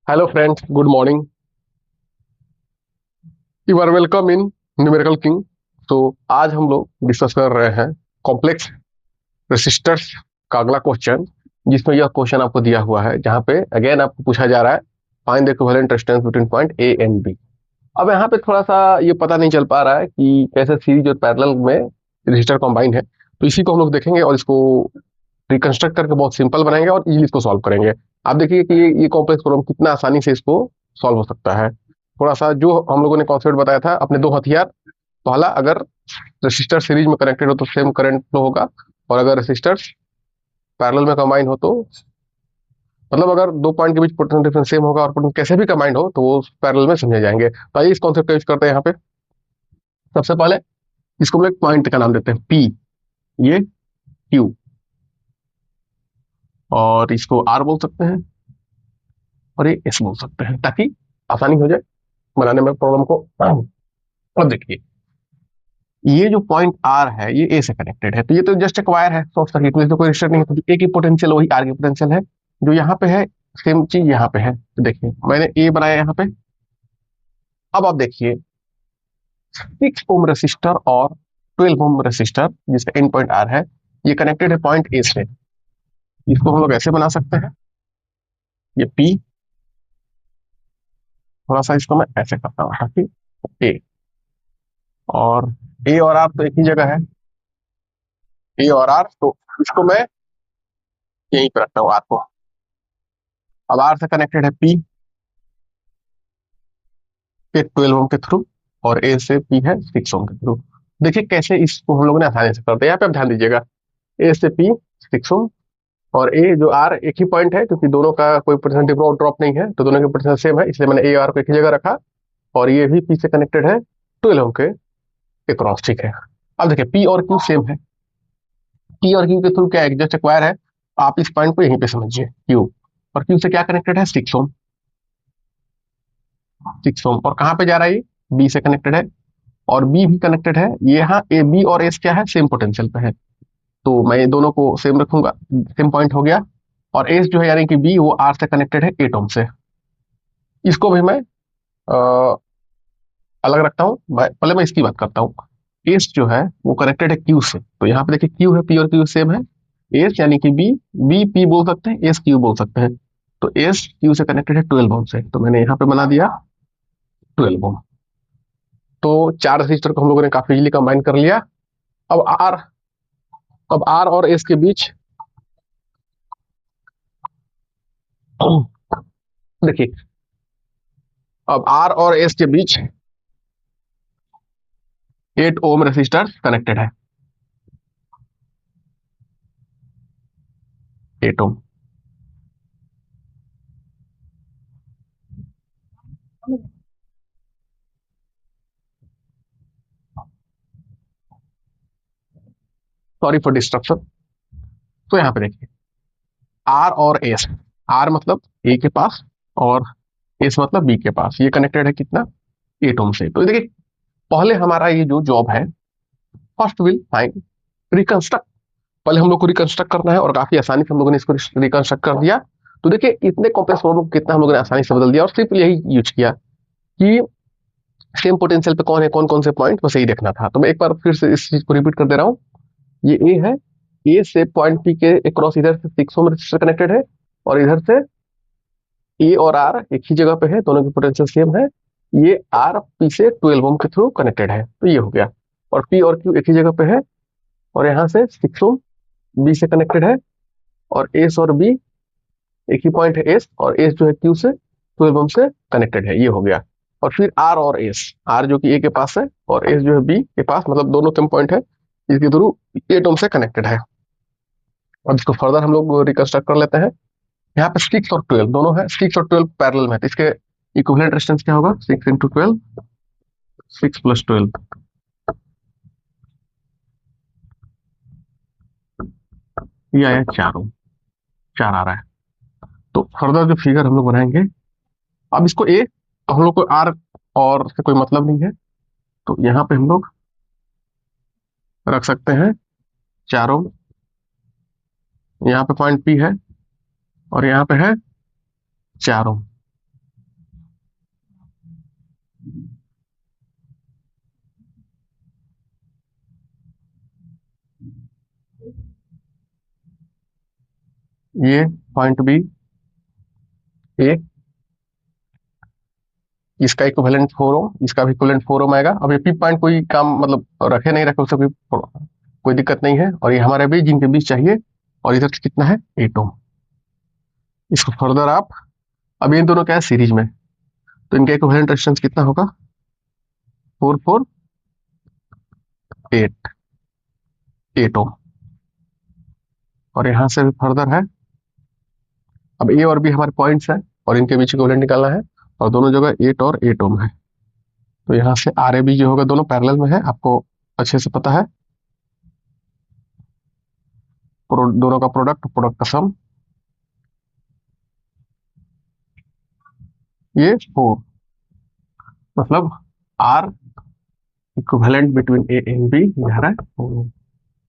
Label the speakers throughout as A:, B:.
A: Hello friends, good morning. You are welcome in numerical king. तो आज हम लोग डिस्कस कर रहे हैं कॉम्प्लेक्स रेसिस्टर्स का अगला क्वेश्चन, जिसमें यह क्वेश्चन आपको दिया हुआ है, जहां पे अगेन आपको पूछा जा रहा है find the equivalent resistance between point A and B. अब यहाँ पे थोड़ा सा ये पता नहीं चल पा रहा है कि कैसे सीरीज और पैरेलल में रेजिस्टर कॉम्बाइन है, तो इसी को हम लोग देखेंगे और इसको रिकंस्ट्रक्ट करके बहुत सिंपल बनाएंगे और इजीली इसको सॉल्व करेंगे। आप देखिए कि ये कॉम्प्लेक्स प्रॉब्लम कितना आसानी से इसको सॉल्व हो सकता है। थोड़ा सा जो हम लोगों ने कॉन्सेप्ट बताया था, अपने दो हथियार। पहला, अगर रेसिस्टर सीरीज में कनेक्टेड हो तो सेम करंट फ्लो होगा, और अगर रेसिस्टर्स पैरेलल में कंबाइन हो तो मतलब अगर दो पॉइंट के बीच पोटेंशियल डिफरेंस सेम होगा और पोटेंशियल कैसे भी कंबाइंड हो तो वो पैरेलल में समझे जाएंगे। तो आइए इस कॉन्सेप्ट का यूज करते हैं यहाँ पे। सबसे पहले इसको हम लोग एक पॉइंट का नाम देते हैं पी, ये क्यू, और इसको आर बोल सकते हैं और ये एस बोल सकते हैं, ताकि आसानी हो जाए बनाने में प्रॉब्लम को। अब देखिए, ये जो पॉइंट आर है ये ए से कनेक्टेड है, तो ये तो जस्ट एक वायर है शॉर्ट सर्किट में, तो कोई रजिस्टर नहीं है, तो जो ए की पोटेंशियल वही आर की पोटेंशियल है। जो यहाँ पे है सेम चीज यहाँ पे है। तो देखिए मैंने ए बनाया यहाँ पे। अब आप देखिए 6 ओम रेसिस्टर और 12 ओम रेसिस्टर जिसका एंड पॉइंट आर है, ये कनेक्टेड है पॉइंट ए से। इसको हम लोग ऐसे बना सकते हैं, ये पी, थोड़ा सा इसको मैं ऐसे करता हूँ ताकि ए और ए और आर तो एक ही जगह है, ए और आर, तो इसको मैं यहीं पे रखता हूँ आर को। अब आर से कनेक्टेड है पी के 12 ओम के थ्रू, और ए से पी है 6 ओम के थ्रू। देखिए कैसे इसको हम लोगों ने आसानी से कर दिया। यहाँ पे आप ध्यान दीजिएगा, ए से पी 6 ओम, और ए जो आर एक ही पॉइंट है, क्योंकि दोनों का कोई परसेंटेज ड्रॉप नहीं है, तो दोनों के परसेंट सेम है, इसलिए मैंने ए आर को एक ही जगह रखा। और ये भी पी से कनेक्टेड है 12 ओम के अक्रॉस, ठीक है। अब देखिए पी और क्यू सेम है, पी और क्यू के थ्रू क्या है, जस्ट एक्वायर है। आप इस पॉइंट को यहीं पे समझिए, क्यू और क्यू से क्या कनेक्टेड है, 6 ओम। 6 ओम और कहाँ पे जा रहा है, ये बी से कनेक्टेड है, और बी भी कनेक्टेड है। ये यहाँ ए बी और एस क्या है, सेम पोटेंशियल पे है, तो मैं ये दोनों को सेम रखूंगा, सेम पॉइंट हो गया। और एस जो है यानी कि बी, वो आर से कनेक्टेड है 8 ओम से। इसको भी मैं अ, अलग रखता हूँ। पहले मैं इसकी बात करता हूँ। एस जो है वो कनेक्टेड है क्यू से, तो यहाँ पे देखिए क्यू है, पी और क्यू सेम है। एस यानी कि बी, बी पी बोल सकते हैं, एस क्यू बोल सकते हैं। तो एस क्यू से कनेक्टेड है 12 ओम से, तो मैंने यहाँ पे बना दिया 12 ओम। तो चार रजिस्टर को हम लोगों ने काफी इजीली कंबाइन कर लिया। अब आर, अब आर और एस के बीच देखिए, अब आर और एस के बीच 8 ओम रेसिस्टर कनेक्टेड है, 8 ओम। Sorry for disruption. तो यहाँ पे देखिए आर और एस, आर मतलब ए के पास और एस मतलब बी के पास, ये कनेक्टेड है कितना, 8 ओम से। तो देखिए पहले हमारा ये जो जॉब है, फर्स्ट विल फाइंड रिकंस्ट्रक्ट। पहले हम लोग को रिकंस्ट्रक्ट करना है, और काफी आसानी से हम लोगों ने इसको रिकंस्ट्रक्ट कर दिया। तो देखिए इतने कॉम्प्लेक्स प्रॉब्लम को कितना हम लोगों ने आसानी से बदल दिया, और सिर्फ यही यूज किया कि सेम पोटेंशियल पे कौन है, कौन कौन से पॉइंट, बस यही देखना था। तो मैं एक बार फिर से इस चीज को रिपीट कर दे रहा हूँ। ये ए है, ए से पॉइंट पी के अक्रॉस इधर से 6 ओम रेजिस्टर कनेक्टेड है, और इधर से ए और आर एक ही जगह पे है, दोनों की पोटेंशियल सेम है। ये आर पी से 12 ओम के थ्रू कनेक्टेड है, तो ये हो गया। और पी और क्यू एक ही जगह पे है, और यहाँ से 6 ओम बी से कनेक्टेड है, और एस और बी एक ही पॉइंट है एस, और एस जो है क्यू से 12 ओम से कनेक्टेड है, ये हो गया। और फिर आर और एस, आर जो कि ए के पास है और एस जो है बी के पास, मतलब दोनों सेम पॉइंट है, इसके थ्रू 8 ओम से कनेक्टेड है। अब इसको फर्दर हम लोग रिकंस्ट्रक्ट कर लेते हैं। यहाँ पे 6 और 12 दोनों है, 6 और 12 पैरेलल में है, तो इसके इक्विवेलेंट रेजिस्टेंस क्या होगा, 6 × 12, 6 + 12, ये आया 4 ओम, 4 आ रहा है। तो फर्दर जो फिगर हम लोग बनाएंगे, अब इसको ए, हम लोग को आर और से कोई मतलब नहीं है, तो यहाँ पे हम लोग रख सकते हैं 4 ओम। यहाँ पे पॉइंट पी है, और यहाँ पे है 4 ओम। ये पॉइंट बी ए, इसका इक्विवेलेंट 4 ओम, इसका भी इक्विवेलेंट 4 ओम आएगा। अब ये पी पॉइंट कोई काम मतलब रखे नहीं रखे उससे कोई दिक्कत नहीं है। और ये हमारे बीच जिनके बीच चाहिए, और इधर कितना है 8 ओम। इसको फर्दर आप, अब इन दोनों क्या है सीरीज में, तो इनका इक्विवेलेंट रेजिस्टेंस कितना होगा 448 ओम। और यहाँ से भी फर्दर है, अब ए और बी हमारे पॉइंट्स हैं और इनके बीच इक्विवेलेंट निकालना है, और दोनों जगह 8 और 8 ओम है। तो यहाँ से आर ए बी जो होगा दोनों पैरेलल में है, आपको अच्छे से पता है। दोनों का प्रोडक्ट, प्रोडक्ट का सम, ये 4, मतलब R equivalent between A and B ये आ रहा है 4।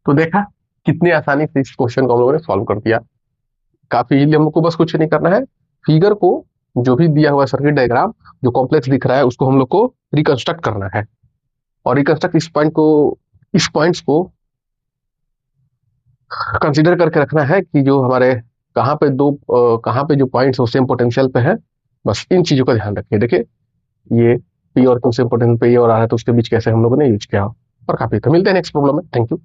A: तो देखा कितनी आसानी से इस क्वेश्चन को हम लोगों ने सॉल्व कर दिया। काफी इजीली, हम लोग को बस कुछ नहीं करना है, फिगर को जो भी दिया हुआ सर्किट डायग्राम जो कॉम्प्लेक्स दिख रहा है उसको हम लोग को रिकंस्ट्रक्ट करना है। और रिकंस्ट्रक्ट इस पॉइंट को, इस पॉइंट्स को कंसीडर करके रखना है कि जो हमारे कहाँ पे कहाँ पे जो पॉइंट्स है सेम पोटेंशियल पे है। बस इन चीजों का ध्यान रखिए। देखिए ये पी और क्यू सेम पोटेंशियल पे ये और आ रहा है, तो उसके बीच कैसे हम लोगों ने यूज किया। और काफी, तो मिलते हैं नेक्स्ट प्रॉब्लम में। Thank you.